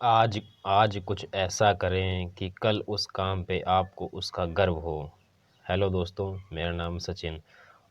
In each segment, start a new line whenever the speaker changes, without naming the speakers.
आज आज कुछ ऐसा करें कि कल उस काम पे आपको उसका गर्व हो। हेलो दोस्तों, मेरा नाम सचिन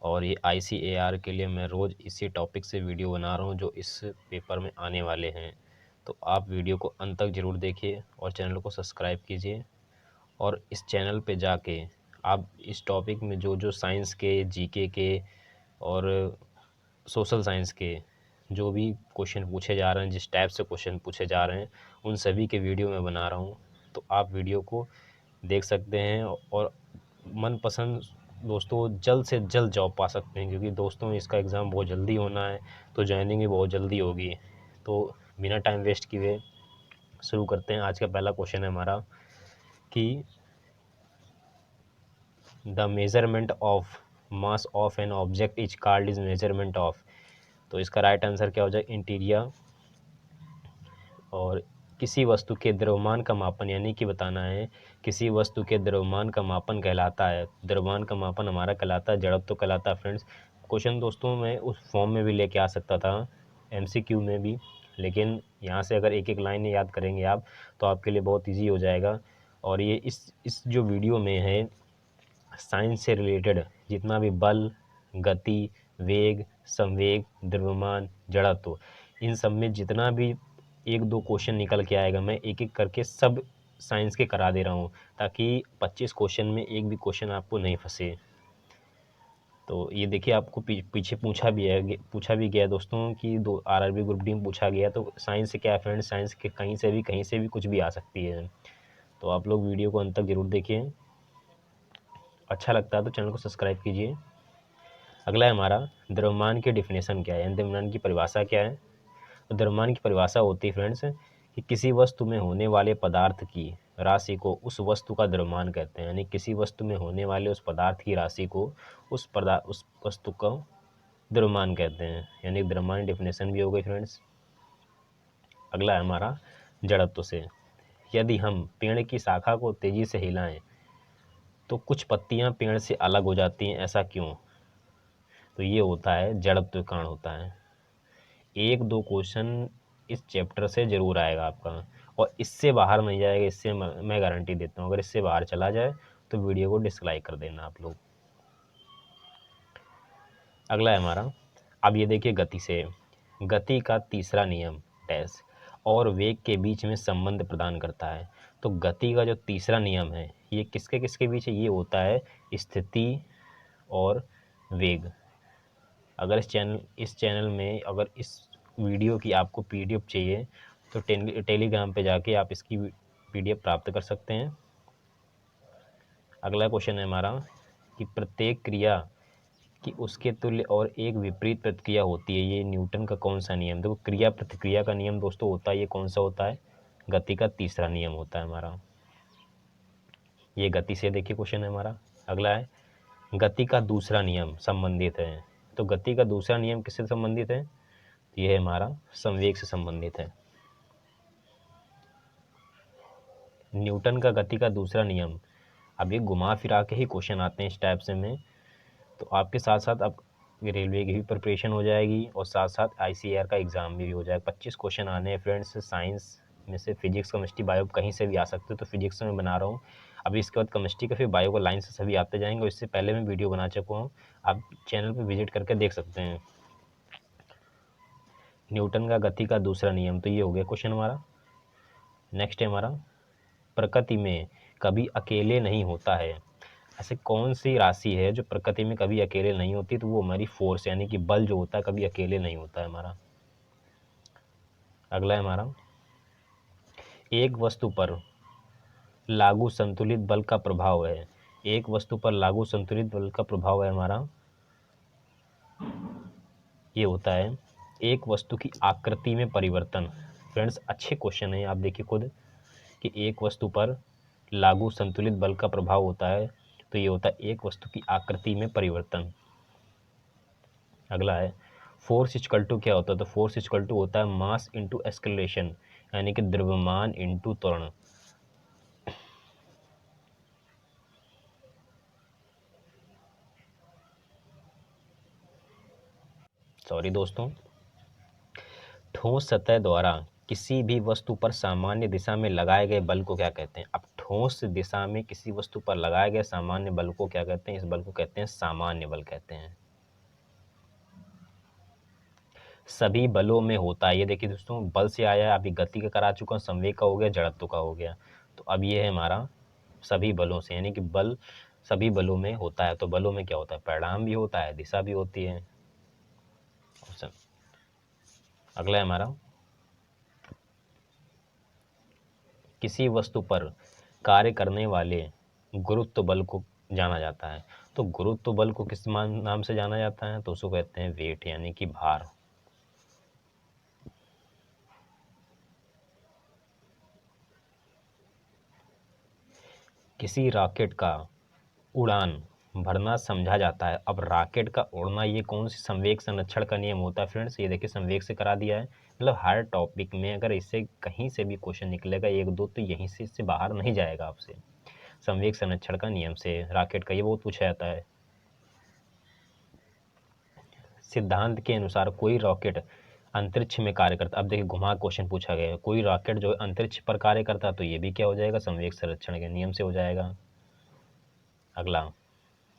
और ये ICAR के लिए मैं रोज़ इसी टॉपिक से वीडियो बना रहा हूँ जो इस पेपर में आने वाले हैं। तो आप वीडियो को अंत तक ज़रूर देखिए और चैनल को सब्सक्राइब कीजिए। और इस चैनल पे जाके आप इस टॉपिक में जो जो साइंस के, जीके के और सोशल साइंस के जो भी क्वेश्चन पूछे जा रहे हैं, जिस टाइप से क्वेश्चन पूछे जा रहे हैं, उन सभी के वीडियो मैं बना रहा हूँ। तो आप वीडियो को देख सकते हैं और मनपसंद दोस्तों जल्द से जल्द जॉब पा सकते हैं, क्योंकि दोस्तों इसका एग्ज़ाम बहुत जल्दी होना है, तो ज्वाइनिंग भी बहुत जल्दी होगी। तो बिना टाइम वेस्ट किए शुरू करते हैं। आज का पहला क्वेश्चन है हमारा कि the measurement of mass of an object is called is measurement of. तो इसका राइट आंसर क्या हो जाए? इंटीरियर। और किसी वस्तु के द्रव्यमान का मापन, यानी कि बताना है किसी वस्तु के द्रव्यमान का मापन कहलाता है। द्रव्यमान का मापन हमारा कहलाता है जड़त्व कहलाता है। फ्रेंड्स, क्वेश्चन दोस्तों मैं उस फॉर्म में भी लेके आ सकता था, MCQ में भी, लेकिन यहाँ से अगर एक एक लाइन याद करेंगे आप तो आपके लिए बहुत ईजी हो जाएगा। और ये इस जो वीडियो में है, साइंस से रिलेटेड जितना भी बल, गति, वेग, संवेग, द्रव्यमान, जड़त्व, इन सब में जितना भी एक दो क्वेश्चन निकल के आएगा, मैं एक एक करके सब साइंस के करा दे रहा हूँ, ताकि 25 क्वेश्चन में एक भी क्वेश्चन आपको नहीं फंसे। तो ये देखिए, आपको पीछे पूछा भी गया दोस्तों कि दो RRB ग्रुप डी में पूछा गया। तो साइंस से क्या है फ्रेंड्स, साइंस के कहीं से भी कुछ भी आ सकती है। तो आप लोग वीडियो को अंत तक जरूर देखिए। अच्छा लगता है तो चैनल को सब्सक्राइब कीजिए। अगला है हमारा, द्रव्यमान की डेफिनेशन क्या है, यानी द्रव्यमान की परिभाषा क्या है। तो द्रव्यमान की परिभाषा होती है फ्रेंड्स कि किसी वस्तु में होने वाले पदार्थ की राशि को उस वस्तु का द्रव्यमान कहते हैं। यानी किसी वस्तु में होने वाले उस पदार्थ की राशि को उस वस्तु का द्रव्यमान कहते हैं। यानी द्रव्यमान डेफिनेशन भी हो गई फ्रेंड्स। अगला है हमारा जड़त्व से। यदि हम पेड़ की शाखा को तेजी से हिलाएं तो कुछ पत्तियां पेड़ से अलग हो जाती हैं, ऐसा क्यों? तो ये होता है जड़त्व के कारण होता है। एक दो क्वेश्चन इस चैप्टर से ज़रूर आएगा आपका, और इससे बाहर नहीं जाएगा, इससे मैं गारंटी देता हूँ। अगर इससे बाहर चला जाए तो वीडियो को डिसलाइक कर देना आप लोग। अगला है हमारा, अब ये देखिए गति से। गति का तीसरा नियम डैश और वेग के बीच में संबंध प्रदान करता है। तो गति का जो तीसरा नियम है, ये किसके किसके बीच है? ये होता है स्थिति और वेग। अगर इस चैनल में अगर इस वीडियो की आपको PDF चाहिए तो टेलीग्राम पे जाके आप इसकी PDF प्राप्त कर सकते हैं। अगला क्वेश्चन है हमारा कि प्रत्येक क्रिया की उसके तुल्य और एक विपरीत प्रतिक्रिया होती है, ये न्यूटन का कौन सा नियम? देखो, क्रिया प्रतिक्रिया का नियम दोस्तों होता है, ये कौन सा होता है? गति का तीसरा नियम होता है हमारा। ये गति से देखिए क्वेश्चन है हमारा। अगला है, गति का दूसरा नियम संबंधित है। तो गति का दूसरा नियम किससे संबंधित है? यह हमारा संवेग से संबंधित है। न्यूटन का गति का दूसरा नियम। अब ये घुमा फिरा के ही क्वेश्चन आते हैं इस टाइप से में, तो आपके साथ साथ अब रेलवे की भी प्रिपरेशन हो जाएगी और साथ साथ ICAR का एग्ज़ाम भी हो जाएगा। 25 क्वेश्चन आने हैं फ्रेंड्स। साइंस में से फिजिक्स, केमिस्ट्री, बायो कहीं से भी आ सकते हो, तो फिजिक्स में बना रहा हूँ अभी। इसके बाद केमिस्ट्री का, फिर बायो का लाइन से सभी आते जाएंगे, और इससे पहले मैं वीडियो बना चुका हूँ, आप चैनल पर विजिट करके देख सकते हैं। न्यूटन का गति का दूसरा नियम, तो ये हो गया क्वेश्चन हमारा। नेक्स्ट है हमारा, प्रकृति में कभी अकेले नहीं होता है। ऐसे कौन सी राशि है जो प्रकृति में कभी अकेले नहीं होती? तो वो हमारी फोर्स, यानी कि बल जो होता है, कभी अकेले नहीं होता है हमारा। अगला है हमारा, एक वस्तु पर लागू संतुलित बल का प्रभाव है। एक वस्तु पर लागू संतुलित बल का प्रभाव है हमारा, ये होता है एक वस्तु की आकृति में परिवर्तन। फ्रेंड्स, अच्छे क्वेश्चन है, आप देखिए खुद कि एक वस्तु पर लागू संतुलित बल का प्रभाव होता है, तो ये होता है एक वस्तु की आकृति में परिवर्तन। अगला है, फोर्स इक्वल टू क्या होता है? तो फोर्स इक्वल टू होता है मास इंटू एक्सेलरेशन, यानी कि द्रव्यमान इंटू त्वरण। सॉरी दोस्तों, ठोस सतह द्वारा किसी भी वस्तु पर सामान्य दिशा में लगाए गए बल को क्या कहते हैं? अब ठोस दिशा में किसी वस्तु पर लगाए गए सामान्य बल को क्या कहते हैं? इस बल को कहते हैं सामान्य बल कहते हैं। सभी बलों में होता है, ये देखिए दोस्तों, बल से आया, अभी गति का करा चुका हूं, संवेग का हो गया, जड़त्व का हो गया। तो अब ये है हमारा सभी बलों से, यानी कि बल सभी बलों में होता है। तो बलों में क्या होता है? परिणाम भी होता है, दिशा भी होती है। अगला है हमारा, किसी वस्तु पर कार्य करने वाले गुरुत्व बल को जाना जाता है। तो गुरुत्व बल को किस नाम से जाना जाता है? तो उसको कहते हैं वेट, यानी कि भार। किसी रॉकेट का उड़ान भरना समझा जाता है। अब रॉकेट का उड़ना, ये कौन सी संवेग संरक्षण का नियम होता है फ्रेंड्स? ये देखिए संवेग से करा दिया है। मतलब हर टॉपिक में अगर इससे कहीं से भी क्वेश्चन निकलेगा एक दो, तो यहीं से इससे बाहर नहीं जाएगा आपसे। संवेग संरक्षण का नियम से रॉकेट का ये बहुत पूछा जाता है। सिद्धांत के अनुसार कोई रॉकेट अंतरिक्ष में कार्य करता, अब देखिए घुमा क्वेश्चन पूछा गया है, कोई रॉकेट जो अंतरिक्ष पर कार्य करता, तो ये भी क्या हो जाएगा? संवेग संरक्षण के नियम से हो जाएगा। अगला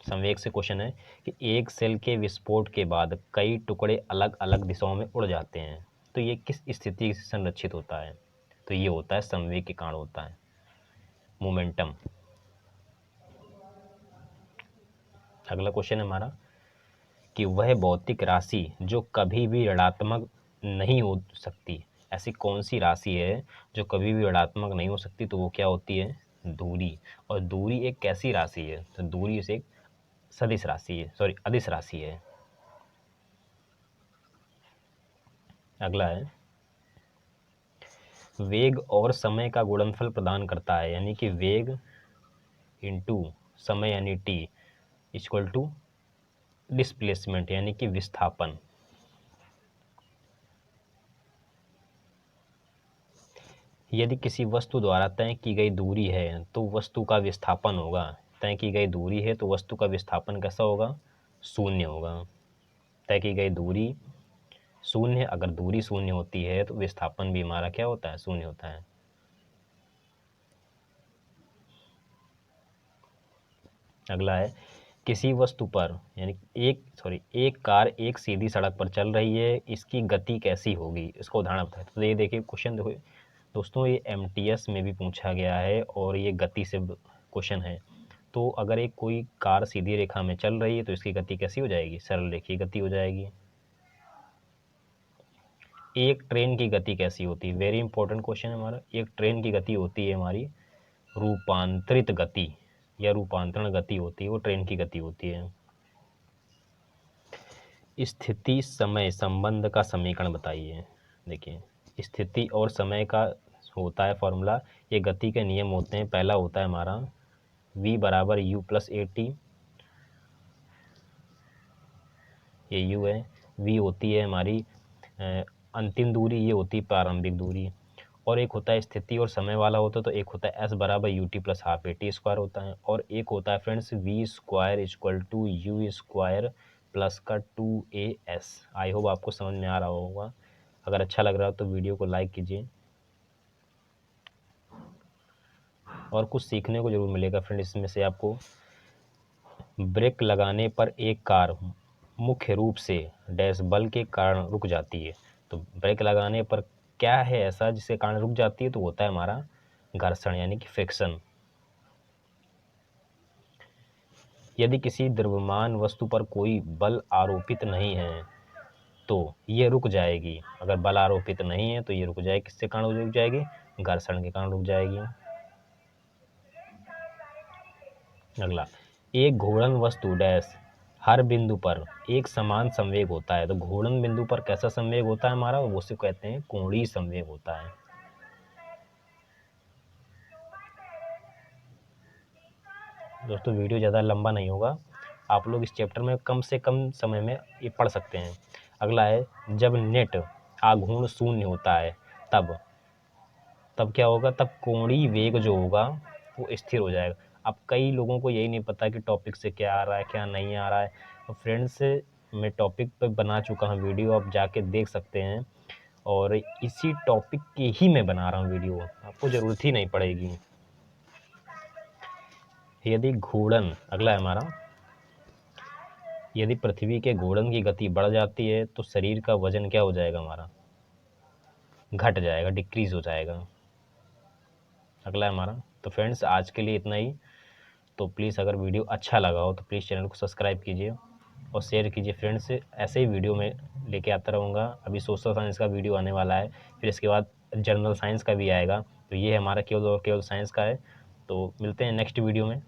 संवेग से क्वेश्चन है कि एक सेल के विस्फोट के बाद कई टुकड़े अलग अलग दिशाओं में उड़ जाते हैं, तो ये किस स्थिति से संरक्षित होता है? तो ये होता है संवेग के कारण होता है, मोमेंटम। अगला क्वेश्चन है हमारा कि वह भौतिक राशि जो कभी भी ऋणात्मक नहीं हो सकती, ऐसी कौन सी राशि है जो कभी भी ऋणात्मक नहीं हो सकती? तो वो क्या होती है? दूरी। और दूरी एक कैसी राशि है? तो दूरी से एक सदिश राशि है, सॉरी अदिश राशि है। अगला है, वेग और समय का गुणनफल प्रदान करता है, यानी कि वेग इंटू समय यानी टी इक्वल टू डिस्प्लेसमेंट यानी कि विस्थापन। यदि किसी वस्तु द्वारा तय की गई दूरी है तो वस्तु का विस्थापन होगा, तय की गई दूरी है तो वस्तु का विस्थापन कैसा होगा? शून्य होगा। तय की गई दूरी शून्य, अगर दूरी शून्य होती है तो विस्थापन भी हमारा क्या होता है? शून्य होता है। अगला है, किसी वस्तु पर यानी एक कार एक सीधी सड़क पर चल रही है, इसकी गति कैसी होगी? इसको उदाहरण बताए। तो ये देखिए क्वेश्चन देखो दोस्तों, ये एमटीएस में भी पूछा गया है और ये गति से क्वेश्चन है। तो अगर एक कोई कार सीधी रेखा में चल रही है तो इसकी गति कैसी हो जाएगी? सरल रेखीय गति हो जाएगी। एक ट्रेन की गति कैसी होती है? वेरी इंपॉर्टेंट क्वेश्चन है हमारा। एक ट्रेन की गति होती है हमारी रूपांतरित गति या रूपांतरण गति होती है, वो ट्रेन की गति होती है। स्थिति समय संबंध का समीकरण बताइए। देखिए स्थिति और समय का होता है फॉर्मूला, ये गति के नियम होते हैं। पहला होता है हमारा v बराबर u प्लस ए टी, ये u है। v होती है हमारी अंतिम दूरी, ये होती है प्रारंभिक दूरी। और एक होता है स्थिति और समय वाला होता है, तो एक होता है s बराबर u t plus half a t square होता है, और एक होता है friends v square equal to u square plus का 2as। आई होप आपको समझ में आ रहा होगा। अगर अच्छा लग रहा हो तो वीडियो को लाइक कीजिए, और कुछ सीखने को जरूर मिलेगा फ्रेंड इसमें से आपको। ब्रेक लगाने पर एक कार मुख्य रूप से डैश बल के कारण रुक जाती है। तो ब्रेक लगाने पर क्या है ऐसा जिसके कारण रुक जाती है? तो होता है हमारा घर्षण यानी कि फ्रिक्शन। यदि किसी द्रव्यमान वस्तु पर कोई बल आरोपित नहीं है तो ये रुक जाएगी। अगर बल आरोपित नहीं है तो ये रुक जाएगी। किसके कारण रुक जाएगी? घर्षण के कारण रुक जाएगी। अगला, एक घूर्णन वस्तु डैश हर बिंदु पर एक समान संवेग होता है। तो घूर्णन बिंदु पर कैसा संवेग होता है हमारा? वो उसे कहते हैं कोणीय संवेग होता है। दोस्तों वीडियो ज़्यादा लंबा नहीं होगा, आप लोग इस चैप्टर में कम से कम समय में ये पढ़ सकते हैं। अगला है, जब नेट आघूर्ण शून्य होता है तब क्या होगा? तब कोणीय वेग जो होगा वो स्थिर हो जाएगा। अब कई लोगों को यही नहीं पता कि टॉपिक से क्या आ रहा है क्या नहीं आ रहा है। तो फ्रेंड्स मैं टॉपिक पे बना चुका हूँ वीडियो, आप जाके देख सकते हैं। और इसी टॉपिक की ही मैं बना रहा हूँ वीडियो, आपको ज़रूरत ही नहीं पड़ेगी। यदि घूर्णन, अगला है हमारा, यदि पृथ्वी के घूर्णन की गति बढ़ जाती है तो शरीर का वजन क्या हो जाएगा हमारा, घट जाएगा, डिक्रीज हो जाएगा। अगला है हमारा। तो फ्रेंड्स आज के लिए इतना ही। तो प्लीज़ अगर वीडियो अच्छा लगा हो तो प्लीज़ चैनल को सब्सक्राइब कीजिए और शेयर कीजिए फ्रेंड्स से। ऐसे ही वीडियो में लेके आता रहूँगा। अभी सोशल साइंस का वीडियो आने वाला है, फिर इसके बाद जनरल साइंस का भी आएगा। तो ये हमारा केवल और केवल साइंस का है। तो मिलते हैं नेक्स्ट वीडियो में।